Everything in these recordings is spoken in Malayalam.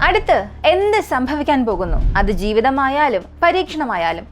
അടുത്ത് എന്ത് സംഭവിക്കാൻ പോകുന്നു? അത് ജീവിതമായാലും പരീക്ഷണമായാലും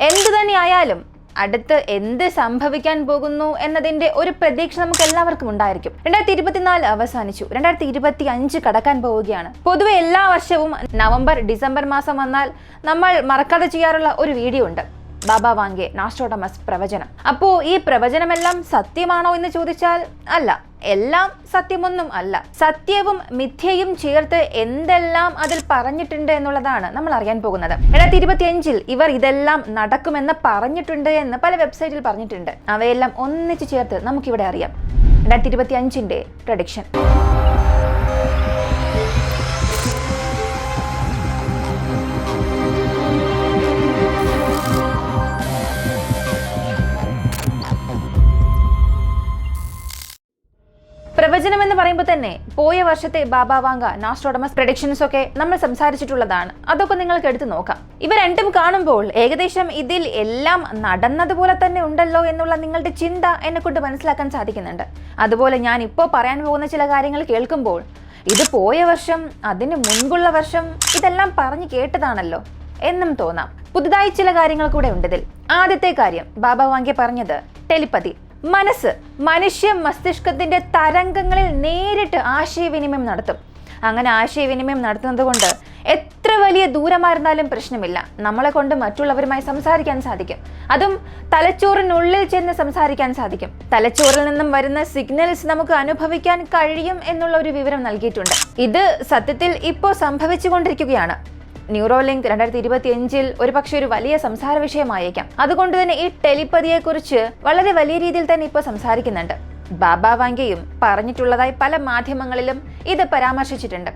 എന്തു തന്നെയായാലും അടുത്ത് എന്ത് സംഭവിക്കാൻ പോകുന്നു എന്നതിന്റെ ഒരു പ്രതീക്ഷ നമുക്ക് എല്ലാവർക്കും ഉണ്ടായിരിക്കും. 2024 അവസാനിച്ചു, 2025 കടക്കാൻ പോവുകയാണ്. പൊതുവെ എല്ലാ വർഷവും നവംബർ ഡിസംബർ മാസം വന്നാൽ നമ്മൾ മറക്കാതെ ചെയ്യാറുള്ള ഒരു വീഡിയോ ഉണ്ട്, ബാബ വാങ്കെ നാസ്ട്രോഡമസ് പ്രവചനം. അപ്പോ ഈ പ്രവചനമെല്ലാം സത്യമാണോ എന്ന് ചോദിച്ചാൽ അല്ല, എല്ലാം സത്യമൊന്നും അല്ല. സത്യവും മിഥ്യയും ചേർത്ത് എന്തെല്ലാം അതിൽ പറഞ്ഞിട്ടുണ്ട് എന്നുള്ളതാണ് നമ്മൾ അറിയാൻ പോകുന്നത്. 2025 ഇവർ ഇതെല്ലാം നടക്കുമെന്ന് പറഞ്ഞിട്ടുണ്ട് എന്ന് പല വെബ്സൈറ്റിൽ പറഞ്ഞിട്ടുണ്ട്. അവയെല്ലാം ഒന്നിച്ചു ചേർത്ത് നമുക്കിവിടെ അറിയാം. 2025 പ്രഡിക്ഷൻ. പ്രവചനം എന്ന് പറയുമ്പോൾ തന്നെ പോയ വർഷത്തെ ബാബ വാങ്ക നാസ്ട്രോഡമസ് പ്രഡിക്ഷൻസ് ഒക്കെ നമ്മൾ സംസാരിച്ചിട്ടുള്ളതാണ്. അതൊക്കെ നിങ്ങൾക്ക് എടുത്തു നോക്കാം. ഇവ രണ്ടും കാണുമ്പോൾ ഏകദേശം ഇതിൽ എല്ലാം നടന്നതുപോലെ തന്നെ ഉണ്ടല്ലോ എന്നുള്ള നിങ്ങളുടെ ചിന്ത എന്നെ കൊണ്ട് മനസ്സിലാക്കാൻ സാധിക്കുന്നുണ്ട്. അതുപോലെ ഞാൻ ഇപ്പോൾ പറയാൻ പോകുന്ന ചില കാര്യങ്ങൾ കേൾക്കുമ്പോൾ ഇത് പോയ വർഷം, അതിന് മുൻപുള്ള വർഷം ഇതെല്ലാം പറഞ്ഞു കേട്ടതാണല്ലോ എന്നും തോന്നാം. പുതുതായി ചില കാര്യങ്ങൾ കൂടെ ഉണ്ട് ഇതിൽ. ആദ്യത്തെ കാര്യം ബാബ വാങ്കെ പറഞ്ഞത് ടെലിപ്പതി. മനസ്സ് മനുഷ്യ മസ്തിഷ്കത്തിന്റെ തരംഗങ്ങളിൽ നേരിട്ട് ആശയവിനിമയം നടത്തും. അങ്ങനെ ആശയവിനിമയം നടത്തുന്നത് കൊണ്ട് എത്ര വലിയ ദൂരമായിരുന്നാലും പ്രശ്നമില്ല, നമ്മളെ കൊണ്ട് മറ്റുള്ളവരുമായി സംസാരിക്കാൻ സാധിക്കും. അതും തലച്ചോറിനുള്ളിൽ ചെന്ന് സംസാരിക്കാൻ സാധിക്കും. തലച്ചോറിൽ നിന്നും വരുന്ന സിഗ്നൽസ് നമുക്ക് അനുഭവിക്കാൻ കഴിയും എന്നുള്ള ഒരു വിവരം നൽകിയിട്ടുണ്ട്. ഇത് സത്യത്തിൽ ഇപ്പോൾ സംഭവിച്ചുകൊണ്ടിരിക്കുകയാണ്. ന്യൂറോലിങ്ക് 2025 ഒരു പക്ഷേ ഒരു വലിയ സംസാര വിഷയമായേക്കാം. അതുകൊണ്ട് തന്നെ ഈ ടെലിപ്പതിയെ കുറിച്ച് വളരെ വലിയ രീതിയിൽ തന്നെ ഇപ്പോൾ സംസാരിക്കുന്നുണ്ട്. ബാബ വാങ്കയും പറഞ്ഞിട്ടുള്ളതായി പല മാധ്യമങ്ങളിലും ഇത് പരാമർശിച്ചിട്ടുണ്ട്.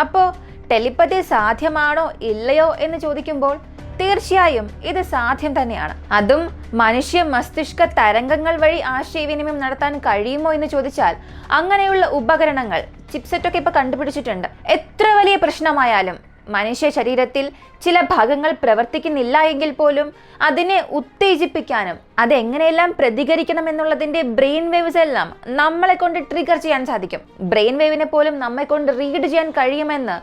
അപ്പോൾ ടെലിപ്പതി സാധ്യമാണോ ഇല്ലയോ എന്ന് ചോദിക്കുമ്പോൾ തീർച്ചയായും ഇത് സാധ്യം തന്നെയാണ്. അതും മനുഷ്യ മസ്തിഷ്ക തരംഗങ്ങൾ വഴി ആശയവിനിമയം നടത്താൻ കഴിയുമോ എന്ന് ചോദിച്ചാൽ അങ്ങനെയുള്ള ഉപകരണങ്ങൾ, ചിപ്സെറ്റൊക്കെ ഇപ്പൊ കണ്ടുപിടിച്ചിട്ടുണ്ട്. എത്ര വലിയ പ്രശ്നമായാലും മനുഷ്യ ശരീരത്തിൽ ചില ഭാഗങ്ങൾ പ്രവർത്തിക്കുന്നില്ല എങ്കിൽ പോലും അതിനെ ഉത്തേജിപ്പിക്കാനും അതെങ്ങനെയെല്ലാം പ്രതികരിക്കണം എന്നുള്ളതിന്റെ ബ്രെയിൻ വേവ്സ് എല്ലാം നമ്മളെ കൊണ്ട് ട്രിഗർ ചെയ്യാൻ സാധിക്കും. ബ്രെയിൻ വേവിനെ പോലും നമ്മെ കൊണ്ട് റീഡ് ചെയ്യാൻ കഴിയുമെന്ന്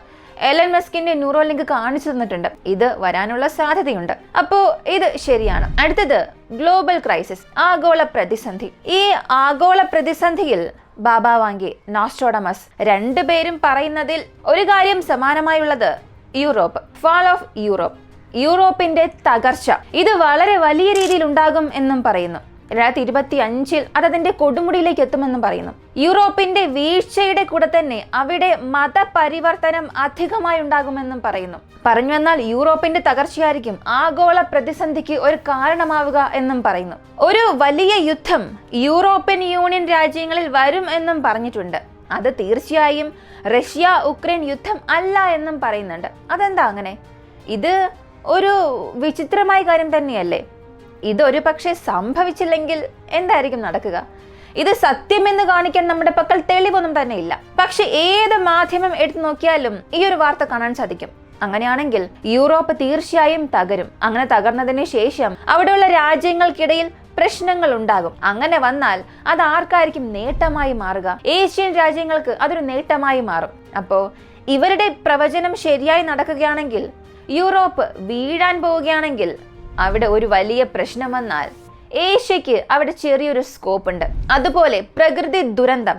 എലൻ മസ്കിന്റെ ന്യൂറോലിങ്ക് കാണിച്ചു തന്നിട്ടുണ്ട്. ഇത് വരാനുള്ള സാധ്യതയുണ്ട്. അപ്പോ ഇത് ശരിയാണ്. അടുത്തത് ഗ്ലോബൽ ക്രൈസിസ്, ആഗോള പ്രതിസന്ധി. ഈ ആഗോള പ്രതിസന്ധിയിൽ ബാബ വാങ്കെ, നോസ്ട്രോഡമസ് രണ്ടുപേരും പറയുന്നതിൽ ഒരു കാര്യം സമാനമായുള്ളത് യൂറോപ്പ്, ഫാൾ ഓഫ് യൂറോപ്പ്, യൂറോപ്പിന്റെ തകർച്ച. ഇത് വളരെ വലിയ രീതിയിൽ ഉണ്ടാകും എന്നും പറയുന്നു. 2025 അതതിന്റെ കൊടുമുടിയിലേക്ക് എത്തുമെന്നും പറയുന്നു. യൂറോപ്പിന്റെ വീഴ്ചയുടെ കൂടെ തന്നെ അവിടെ മതപരിവർത്തനം അധികമായി ഉണ്ടാകുമെന്നും പറയുന്നു. പറഞ്ഞു വന്നാൽ യൂറോപ്പിന്റെ തകർച്ചയായിരിക്കും ആഗോള പ്രതിസന്ധിക്ക് ഒരു കാരണമാവുക എന്നും പറയുന്നു. ഒരു വലിയ യുദ്ധം യൂറോപ്യൻ യൂണിയൻ രാജ്യങ്ങളിൽ വരും എന്നും പറഞ്ഞിട്ടുണ്ട്. അത് തീർച്ചയായും റഷ്യ ഉക്രൈൻ യുദ്ധം അല്ല എന്നും പറയുന്നുണ്ട്. അതെന്താ അങ്ങനെ? ഇത് ഒരു വിചിത്രമായ കാര്യം തന്നെയല്ലേ? ഇതൊരു പക്ഷേ സംഭവിച്ചില്ലെങ്കിൽ എന്തായിരിക്കും നടക്കുക? ഇത് സത്യമെന്ന് കാണിക്കാൻ നമ്മുടെ പക്കൽ തെളിവൊന്നും തന്നെ ഇല്ല. പക്ഷെ ഏത് മാധ്യമം എടുത്തു നോക്കിയാലും ഈ ഒരു വാർത്ത കാണാൻ സാധിക്കും. അങ്ങനെയാണെങ്കിൽ യൂറോപ്പ് തീർച്ചയായും തകരും. അങ്ങനെ തകർന്നതിന് ശേഷം അവിടെയുള്ള രാജ്യങ്ങൾക്കിടയിൽ പ്രശ്നങ്ങൾ ഉണ്ടാകും. അങ്ങനെ വന്നാൽ അത് ആർക്കായിരിക്കും നേട്ടമായി മാറുക? ഏഷ്യൻ രാജ്യങ്ങൾക്ക് അതൊരു നേട്ടമായി മാറും. അപ്പോ ഇവരുടെ പ്രവചനം ശരിയായി നടക്കുകയാണെങ്കിൽ, യൂറോപ്പ് വീഴാൻ പോവുകയാണെങ്കിൽ അവിടെ ഒരു വലിയ പ്രശ്നം വന്നാൽ ഏഷ്യക്ക് അവിടെ ചെറിയൊരു സ്കോപ്പ് ഉണ്ട്. അതുപോലെ പ്രകൃതി ദുരന്തം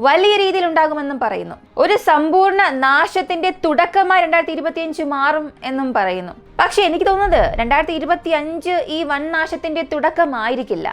വലിയ രീതിയിൽ ഉണ്ടാകുമെന്നും പറയുന്നു. ഒരു സമ്പൂർണ്ണ നാശത്തിന്റെ തുടക്കമായി 2025 മാറും എന്നും പറയുന്നു. പക്ഷെ എനിക്ക് തോന്നുന്നത് 2025 ഈ വൻ നാശത്തിന്റെ തുടക്കമായിരിക്കില്ല.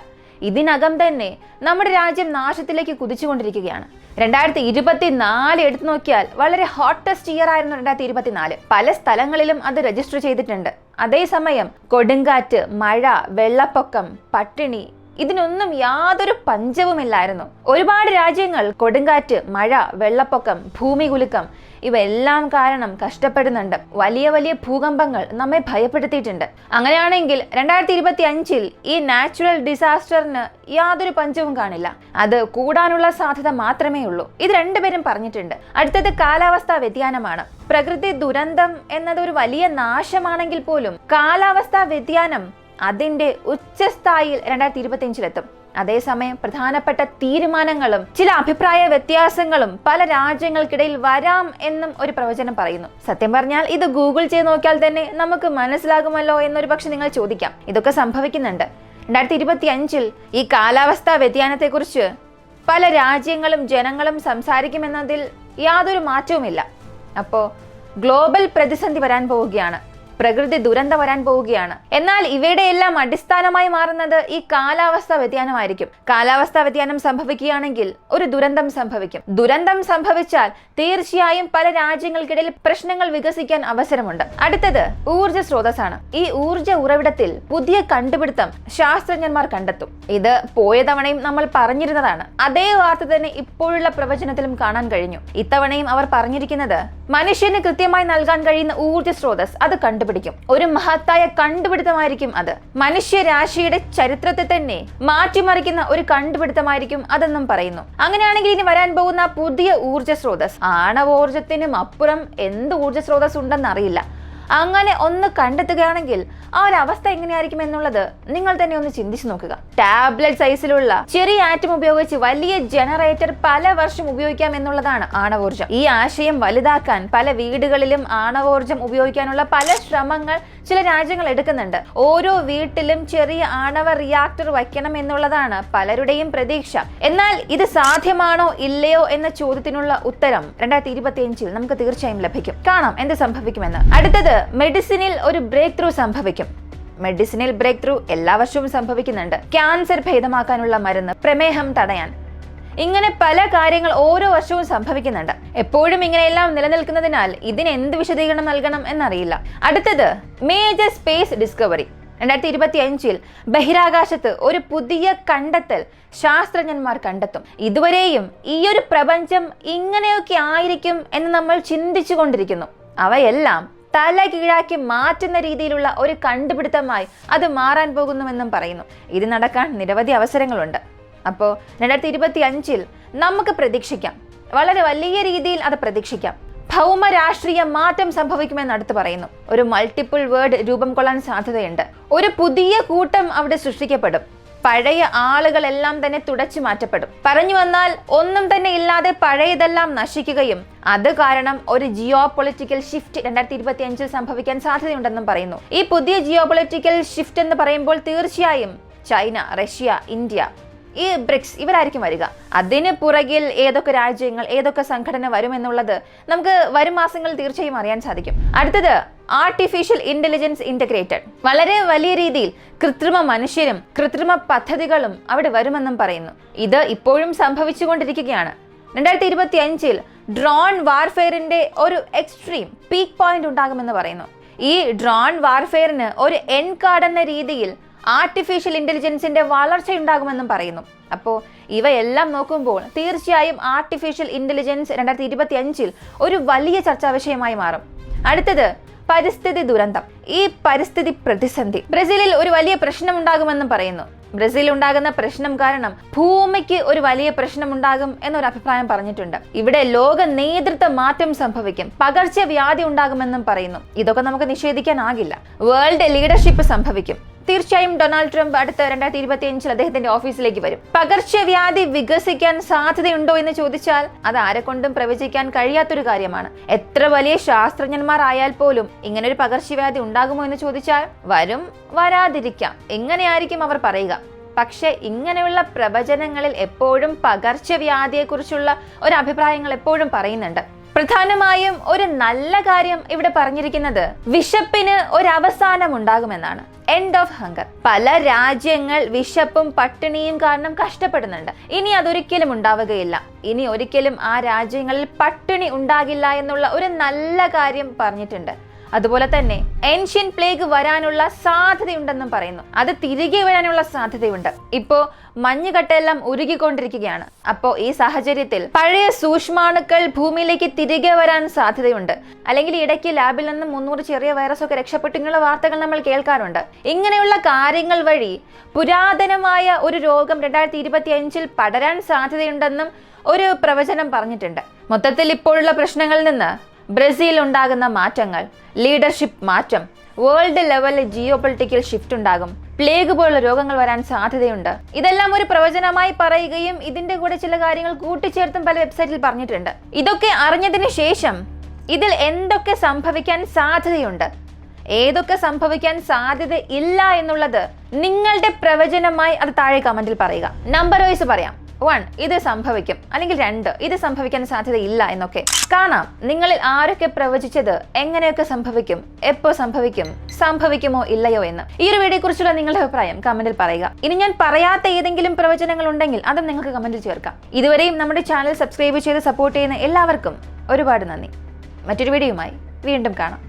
ഇതിനകം തന്നെ നമ്മുടെ രാജ്യം നാശത്തിലേക്ക് കുതിച്ചുകൊണ്ടിരിക്കുകയാണ്. 2024 എടുത്തു നോക്കിയാൽ വളരെ ഹോട്ടസ്റ്റ് ഇയർ ആയിരുന്നു 2024. പല സ്ഥലങ്ങളിലും അത് രജിസ്റ്റർ ചെയ്തിട്ടുണ്ട്. അതേസമയം കൊടുങ്കാറ്റ്, മഴ, വെള്ളപ്പൊക്കം, പട്ടിണി ഇതിനൊന്നും യാതൊരു പഞ്ചവുമില്ലായിരുന്നു. ഒരുപാട് രാജ്യങ്ങൾ കൊടുങ്കാറ്റ്, മഴ, വെള്ളപ്പൊക്കം, ഭൂമികുലുക്കം ഇവയെല്ലാം കാരണം കഷ്ടപ്പെടുന്നുണ്ട്. വലിയ വലിയ ഭൂകമ്പങ്ങൾ നമ്മെ ഭയപ്പെടുത്തിയിട്ടുണ്ട്. അങ്ങനെയാണെങ്കിൽ 2025 ഈ നാച്ചുറൽ ഡിസാസ്റ്ററിന് യാതൊരു പഞ്ചവും കാണില്ല. അത് കൂടാനുള്ള സാധ്യത മാത്രമേ ഉള്ളൂ. ഇത് രണ്ടുപേരും പറഞ്ഞിട്ടുണ്ട്. അടുത്തത് കാലാവസ്ഥാ വ്യതിയാനമാണ്. പ്രകൃതി ദുരന്തം എന്നത് ഒരു വലിയ നാശമാണെങ്കിൽ പോലും കാലാവസ്ഥാ വ്യതിയാനം അതിന്റെ ഉച്ചസ്ഥായിയിൽ 2025 എത്തും. അതേസമയം പ്രധാനപ്പെട്ട തീരുമാനങ്ങളും ചില അഭിപ്രായ വ്യത്യാസങ്ങളും പല രാജ്യങ്ങൾക്കിടയിൽ വരാം എന്നും ഒരു പ്രവചനം പറയുന്നു. സത്യം പറഞ്ഞാൽ ഇത് ഗൂഗിൾ ചെയ്ത് നോക്കിയാൽ തന്നെ നമുക്ക് മനസ്സിലാകുമല്ലോ എന്നൊരു പക്ഷെ നിങ്ങൾ ചോദിക്കാം. ഇതൊക്കെ സംഭവിക്കുന്നുണ്ട്. 2025 ഈ കാലാവസ്ഥാ വ്യതിയാനത്തെക്കുറിച്ച് പല രാജ്യങ്ങളും ജനങ്ങളും സംസാരിക്കുമെന്നതിൽ യാതൊരു മാറ്റവുമില്ല. അപ്പോൾ ഗ്ലോബൽ പ്രതിസന്ധി വരാൻ പോവുകയാണ്, പ്രകൃതി ദുരന്തം വരാൻ പോവുകയാണ്. എന്നാൽ ഇവയുടെ എല്ലാം അടിസ്ഥാനമായി മാറുന്നത് ഈ കാലാവസ്ഥാ വ്യതിയാനമായിരിക്കും. കാലാവസ്ഥാ വ്യതിയാനം സംഭവിക്കുകയാണെങ്കിൽ ഒരു ദുരന്തം സംഭവിക്കും. ദുരന്തം സംഭവിച്ചാൽ തീർച്ചയായും പല രാജ്യങ്ങൾക്കിടയിൽ പ്രശ്നങ്ങൾ വികസിക്കാൻ അവസരമുണ്ട്. അടുത്തത് ഊർജ്ജ സ്രോതസ്സാണ്. ഈ ഊർജ്ജ ഉറവിടത്തിൽ പുതിയ കണ്ടുപിടുത്തം ശാസ്ത്രജ്ഞന്മാർ കണ്ടെത്തും. ഇത് പോയ തവണയും നമ്മൾ പറഞ്ഞിരുന്നതാണ്. അതേ വാർത്ത തന്നെ ഇപ്പോഴുള്ള പ്രവചനത്തിലും കാണാൻ കഴിഞ്ഞു. ഇത്തവണയും അവർ പറഞ്ഞിരിക്കുന്നത് മനുഷ്യന് കൃത്യമായി നൽകാൻ കഴിയുന്ന ഊർജ്ജ സ്രോതസ് അത് കണ്ടുപിടിക്കും. ഒരു മഹത്തായ കണ്ടുപിടുത്തമായിരിക്കും അത്. മനുഷ്യരാശിയുടെ ചരിത്രത്തെ തന്നെ മാറ്റിമറിക്കുന്ന ഒരു കണ്ടുപിടുത്തമായിരിക്കും അതെന്നും പറയുന്നു. അങ്ങനെയാണെങ്കിൽ ഇനി വരാൻ പോകുന്ന പുതിയ ഊർജ്ജ സ്രോതസ്, ആണവോർജ്ജത്തിനും അപ്പുറം എന്ത് ഊർജ്ജ സ്രോതസ് ഉണ്ടെന്നറിയില്ല. അങ്ങനെ ഒന്ന് കണ്ടെത്തുകയാണെങ്കിൽ ആ ഒരു അവസ്ഥ എങ്ങനെയായിരിക്കും എന്നുള്ളത് നിങ്ങൾ തന്നെ ഒന്ന് ചിന്തിച്ചു നോക്കുക. ടാബ്ലറ്റ് സൈസിലുള്ള ചെറിയ ആറ്റം ഉപയോഗിച്ച് വലിയ ജനറേറ്റർ പല വർഷം ഉപയോഗിക്കാം എന്നുള്ളതാണ് ആണവോർജ്ജം. ഈ ആശയം വലുതാക്കാൻ പല വീടുകളിലും ആണവോർജ്ജം ഉപയോഗിക്കാനുള്ള പല ശ്രമങ്ങൾ ചില രാജ്യങ്ങൾ എടുക്കുന്നുണ്ട്. ഓരോ വീട്ടിലും ചെറിയ ആണവ റിയാക്ടർ വയ്ക്കണം എന്നുള്ളതാണ് പലരുടെയും പ്രതീക്ഷ. എന്നാൽ ഇത് സാധ്യമാണോ ഇല്ലയോ എന്ന ചോദ്യത്തിനുള്ള ഉത്തരം 2025 നമുക്ക് തീർച്ചയായും ലഭിക്കും. കാണാം എന്ത് സംഭവിക്കുമെന്ന്. അടുത്തത് മെഡിസിനിൽ ഒരു ബ്രേക്ക് ത്രൂ സംഭവിക്കും. മെഡിസിനൽ ബ്രേക്ക് ത്രൂ എല്ലാ വർഷവും സംഭവിക്കുന്നുണ്ട്. ക്യാൻസർ ഭേദമാക്കാനുള്ള മരുന്ന്, പ്രമേഹം തടയാൻ, ഇങ്ങനെ പല കാര്യങ്ങൾ ഓരോ വർഷവും സംഭവിക്കുന്നുണ്ട്. എപ്പോഴും ഇങ്ങനെയെല്ലാം നിലനിൽക്കുന്നതിനാൽ ഇതിന് എന്ത് വിശദീകരണം നൽകണം എന്നറിയില്ല. അടുത്തത് മേജർ സ്പേസ് ഡിസ്കവറി. 2025 ബഹിരാകാശത്ത് ഒരു പുതിയ കണ്ടെത്തൽ ശാസ്ത്രജ്ഞന്മാർ കണ്ടെത്തും. ഇതുവരെയും ഈ ഒരു പ്രപഞ്ചം ഇങ്ങനെയൊക്കെ ആയിരിക്കും എന്ന് നമ്മൾ ചിന്തിച്ചു കൊണ്ടിരിക്കുന്നു. അവയെല്ലാം തല കീഴാക്കി മാറ്റുന്ന രീതിയിലുള്ള ഒരു കണ്ടുപിടുത്തമായി അത് മാറാൻ പോകുന്നുവെന്നും പറയുന്നു. ഇത് നടക്കാൻ നിരവധി അവസരങ്ങളുണ്ട്. അപ്പോൾ 2025 നമുക്ക് പ്രതീക്ഷിക്കാം, വളരെ വലിയ രീതിയിൽ അത് പ്രതീക്ഷിക്കാം. ഭൗമ രാഷ്ട്രീയ മാറ്റം സംഭവിക്കുമെന്ന് അടുത്ത് പറയുന്നു. ഒരു മൾട്ടിപ്പിൾ വേർഡ് രൂപം കൊള്ളാൻ സാധ്യതയുണ്ട്. ഒരു പുതിയ കൂട്ടം അവിടെ സൃഷ്ടിക്കപ്പെടും. പഴയ ആളുകളെല്ലാം തന്നെ തുടച്ചു മാറ്റപ്പെടും. പറഞ്ഞു വന്നാൽ ഒന്നും തന്നെ ഇല്ലാതെ പഴയതെല്ലാം നശിക്കുകയും അത് കാരണം ഒരു ജിയോ പൊളിറ്റിക്കൽ ഷിഫ്റ്റ് 2025 സംഭവിക്കാൻ സാധ്യതയുണ്ടെന്നും പറയുന്നു. ഈ പുതിയ ജിയോ പൊളിറ്റിക്കൽ ഷിഫ്റ്റ് എന്ന് പറയുമ്പോൾ തീർച്ചയായും ചൈന, റഷ്യ, ഇന്ത്യ, ഈ ബ്രിക്സ് ഇവരായിരിക്കും വരിക. അതിന് പുറകിൽ ഏതൊക്കെ രാജ്യങ്ങൾ, ഏതൊക്കെ സംഘടന വരുമെന്നുള്ളത് നമുക്ക് വരും മാസങ്ങളിൽ തീർച്ചയായും അറിയാൻ സാധിക്കും. അടുത്തത് ആർട്ടിഫിഷ്യൽ ഇന്റലിജൻസ് ഇന്റഗ്രേറ്റഡ്. വളരെ വലിയ രീതിയിൽ കൃത്രിമ മനുഷ്യരും കൃത്രിമ പദ്ധതികളും അവിടെ വരുമെന്നും പറയുന്നു. ഇത് ഇപ്പോഴും സംഭവിച്ചുകൊണ്ടിരിക്കുകയാണ്. 2025 ഡ്രോൺ വാർഫെയറിന്റെ ഒരു എക്സ്ട്രീം പീക്ക് പോയിന്റ് ഉണ്ടാകുമെന്ന് പറയുന്നു. ഈ ഡ്രോൺ വാർഫെയറിന് ഒരു എൻ കാർഡ് എന്ന രീതിയിൽ ആർട്ടിഫിഷ്യൽ ഇന്റലിജൻസിന്റെ വളർച്ചയുണ്ടാകുമെന്നും പറയുന്നു. അപ്പോൾ ഇവയെല്ലാം നോക്കുമ്പോൾ തീർച്ചയായും ആർട്ടിഫിഷ്യൽ ഇന്റലിജൻസ് 2025 ഒരു വലിയ ചർച്ചാ വിഷയമായി മാറും. അടുത്തത് പരിസ്ഥിതി ദുരന്തം. ഈ പരിസ്ഥിതി പ്രതിസന്ധി ബ്രസീലിൽ ഒരു വലിയ പ്രശ്നം ഉണ്ടാകുമെന്നും പറയുന്നു. ബ്രസീലിൽ ഉണ്ടാകുന്ന പ്രശ്നം കാരണം ഭൂമിക്ക് ഒരു വലിയ പ്രശ്നം ഉണ്ടാകും എന്നൊരു അഭിപ്രായം പറഞ്ഞിട്ടുണ്ട്. ഇവിടെ ലോക നേതൃത്വ മാറ്റം സംഭവിക്കും, പകർച്ചവ്യാധി ഉണ്ടാകുമെന്നും പറയുന്നു. ഇതൊക്കെ നമുക്ക് നിഷേധിക്കാനാകില്ല. വേൾഡ് ലീഡർഷിപ്പ് സംഭവിക്കും. തീർച്ചയായും ഡൊണാൾഡ് ട്രംപ് അടുത്ത 2025 അദ്ദേഹത്തിന്റെ ഓഫീസിലേക്ക് വരും. പകർച്ചവ്യാധി വികസിക്കാൻ സാധ്യതയുണ്ടോ എന്ന് ചോദിച്ചാൽ അത് ആരെക്കൊണ്ടും പ്രവചിക്കാൻ കഴിയാത്തൊരു കാര്യമാണ്. എത്ര വലിയ ശാസ്ത്രജ്ഞന്മാർ ആയാൽ പോലും ഇങ്ങനെ ഒരു പകർച്ചവ്യാധി ഉണ്ടാകുമോ എന്ന് ചോദിച്ചാൽ വരും, വരാതിരിക്കാം, എങ്ങനെയായിരിക്കും അവർ പറയുക. പക്ഷെ ഇങ്ങനെയുള്ള പ്രവചനങ്ങളിൽ എപ്പോഴും പകർച്ചവ്യാധിയെക്കുറിച്ചുള്ള ഒരു അഭിപ്രായങ്ങൾ എപ്പോഴും പറയുന്നുണ്ട്. പ്രധാനമായും ഒരു നല്ല കാര്യം ഇവിടെ പറഞ്ഞിരിക്കുന്നത് വിശപ്പിന് ഒരു അവസാനം ഉണ്ടാകുമെന്നാണ്. End of hunger. പല രാജ്യങ്ങൾ വിശപ്പും പട്ടിണിയും കാരണം കഷ്ടപ്പെടുന്നുണ്ട്. ഇനി അതൊരിക്കലും ഉണ്ടാവുകയില്ല. ഇനി ഒരിക്കലും ആ രാജ്യങ്ങളിൽ പട്ടിണി ഉണ്ടാകില്ല എന്നുള്ള ഒരു നല്ല കാര്യം പറഞ്ഞിട്ടുണ്ട്. അതുപോലെ തന്നെ ഏൻഷ്യൻ പ്ലേഗ് വരാനുള്ള സാധ്യതയുണ്ടെന്നും പറയുന്നു. അത് തിരികെ വരാനുള്ള സാധ്യതയുണ്ട്. ഇപ്പോ മഞ്ഞുകട്ടയെല്ലാം ഉരുകിക്കൊണ്ടിരിക്കുകയാണ്. അപ്പോൾ ഈ സാഹചര്യത്തിൽ പഴയ സൂക്ഷ്മാണുക്കൾ ഭൂമിയിലേക്ക് തിരികെ വരാൻ സാധ്യതയുണ്ട്. അല്ലെങ്കിൽ ഇടയ്ക്ക് ലാബിൽ നിന്ന് 300 ചെറിയ വൈറസ് ഒക്കെ രക്ഷപ്പെട്ടിങ്ങുള്ള വാർത്തകൾ നമ്മൾ കേൾക്കാറുണ്ട്. ഇങ്ങനെയുള്ള കാര്യങ്ങൾ വഴി പുരാതനമായ ഒരു രോഗം 2025 പടരാൻ സാധ്യതയുണ്ടെന്നും ഒരു പ്രവചനം പറഞ്ഞിട്ടുണ്ട്. മൊത്തത്തിൽ ഇപ്പോഴുള്ള പ്രശ്നങ്ങളിൽ നിന്ന് ബ്രസീൽ ഉണ്ടാകുന്ന മാറ്റങ്ങൾ, ലീഡർഷിപ്പ് മാറ്റം, വേൾഡ് ലെവലിൽ ജിയോ പൊളിറ്റിക്കൽ ഷിഫ്റ്റ് ഉണ്ടാകും, പ്ലേഗ് പോലുള്ള രോഗങ്ങൾ വരാൻ സാധ്യതയുണ്ട്. ഇതെല്ലാം ഒരു പ്രവചനമായി പറയുകയും ഇതിന്റെ കൂടെ ചില കാര്യങ്ങൾ കൂട്ടിച്ചേർത്തും പല വെബ്സൈറ്റിൽ പറഞ്ഞിട്ടുണ്ട്. ഇതൊക്കെ അറിഞ്ഞതിന് ശേഷം ഇതിൽ എന്തൊക്കെ സംഭവിക്കാൻ സാധ്യതയുണ്ട്, ഏതൊക്കെ സംഭവിക്കാൻ സാധ്യത ഇല്ല എന്നുള്ളത് നിങ്ങളുടെ പ്രവചനമായി അത് താഴെ കമന്റിൽ പറയുക. നമ്പർ വൈസ് പറയാം. 1 ഇത് സംഭവിക്കും, അല്ലെങ്കിൽ 2 ഇത് സംഭവിക്കാൻ സാധ്യതയില്ല എന്നൊക്കെ കാണാം. നിങ്ങളിൽ ആരൊക്കെ പ്രവചിച്ചത് എങ്ങനെയൊക്കെ സംഭവിക്കും, എപ്പോ സംഭവിക്കും, സംഭവിക്കുമോ ഇല്ലയോ എന്ന്. ഈ ഒരു വീഡിയോയെ കുറിച്ചുള്ള നിങ്ങളുടെ അഭിപ്രായം കമന്റിൽ പറയുക. ഇനി ഞാൻ പറയാത്ത ഏതെങ്കിലും പ്രവചനങ്ങൾ ഉണ്ടെങ്കിൽ അതും നിങ്ങൾക്ക് കമന്റിൽ ചേർക്കാം. ഇതുവരെയും നമ്മുടെ ചാനൽ സബ്സ്ക്രൈബ് ചെയ്ത് സപ്പോർട്ട് ചെയ്യുന്ന എല്ലാവർക്കും ഒരുപാട് നന്ദി. മറ്റൊരു വീഡിയോയുമായി വീണ്ടും കാണാം.